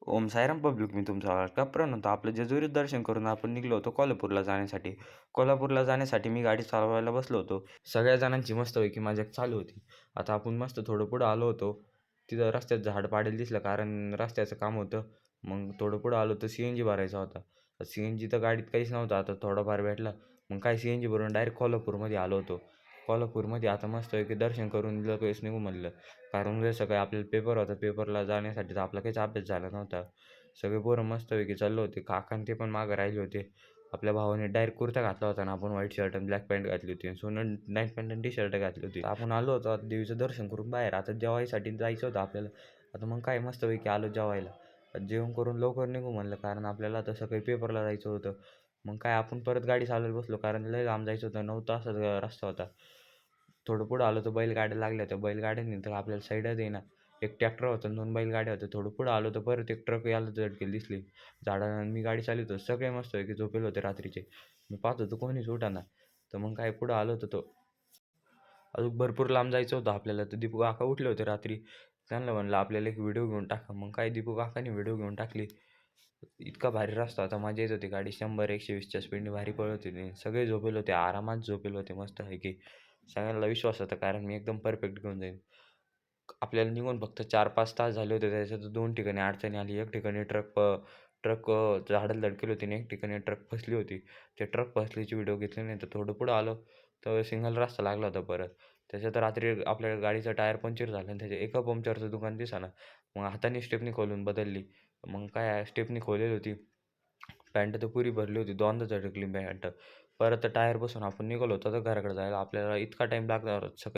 Om Sairam public मी तुमचा कप्रान होतो. आपलं जेजुरीत दर्शन करून आपण निघलो होतो कोल्हापूरला जाण्यासाठी. कोल्हापूरला जाण्यासाठी मी गाडी चालवायला बसलो होतो. सगळ्या जणांची मस्तपैकी मजा चालू होती. आता आपण मस्त थोडं पुढं आलो होतो. तिथं रस्त्यात झाड पाडेल दिसलं कारण रस्त्याचं काम होतं. मग थोडं पुढं आलो तर CNG भरायचा होता. CNG तर गाडीत काहीच नव्हतं. आता थोडाफार भेटला. मग काय CNG भरून डायरेक्ट कोल्हापूरमध्ये आलो होतो. कोल्हापूरमध्ये आता मस्तपैकी दर्शन करून लगेच निघू म्हणलं. कारण उद्या सकाळी आपल्याला पेपर होता. पेपरला जाण्यासाठी तर आपला काहीच अभ्यास झाला नव्हता. सगळे पोरं मस्तपैकी चाललो होते. काका ते पण मागं राहिले होते. आपल्या भावाने डायरेक्ट कुर्ता घातला होता आणि आपण व्हाईट शर्ट आणि ब्लॅक पॅन्ट घातली होती आणि सोनं नाईट पॅन्ट आणि टी-शर्ट घातली होती. आपण आलो होतो आता देवीचं दर्शन करून बाहेर. आता जेवायसाठी जायचं होतं आपल्याला. आता मग काय मस्तपैकी आलो जेवायला. जेवण करून लवकर निघू म्हणलं कारण आपल्याला आता सकाळी पेपरला जायचं होतं. मग काय आपण परत गाडी चालवत बसलो कारण लय लांब जायचं होतं. 9 तासाचा रस्ता होता. थोडं पुढं आलो तर बैलगाड्या लागल्या. त्या बैलगाड्यांनी तर आपल्याला साईडच देईना. एक ट्रॅक्टर होता आणि 2 बैलगाड्या होत्या. थोडं पुढं आलो तर परत एक ट्रक यायला धडकेल दिसली. झाडाला मी गाडी चालवतो. सगळे मस्तपैकी झोपेल होते रात्रीचे. मी पाहत होतो कोणीच उठेना. तर मग काय पुढं आलो होतो तो अजून भरपूर लांब जायचं होतं आपल्याला. तर दीपू काका उठले होते रात्री. त्यांना म्हणलं आपल्याला एक व्हिडिओ घेऊन टाका. मग काय दीपू काकाने व्हिडिओ घेऊन टाकली. इतका भारी रस्ता होता. मजा येत होती. गाडी 100-120च्या स्पीडने भारी पळत होती. सगळे झोपेल होते. आरामात झोपेल होते मस्तपैकी. सगळ्यांना विश्वास होता कारण मी एकदम परफेक्ट घेऊन जाईन. आपल्याला निघून फक्त 4-5 तास झाले होते. त्याच्यात 2 ठिकाणी अडचणी आली. एक ठिकाणी ट्रक झाडाला धडकेली होती आणि एक ठिकाणी ट्रक फसली होती. ते ट्रक फसलीची व्हिडिओ घेतली नाही. तर थोडं पुढं आलो तर सिंगल रस्ता लागला होता परत. त्याच्यात रात्री आपल्या गाडीचं टायर पंक्चर झालं आणि त्याच्या एका पंक्चरचं दुकान दिसेना. मग हाताने स्टेपनी खोलून बदलली. मग काय स्टेपनी खोललेली होती. पॅन्ट तर पुरी भरली होती. दोनदा झटकली पॅन्ट. परत टायर बसवून आपण निघालो होतो तर घराकडे जायला. आपल्याला इतका टाईम लागला सकाळी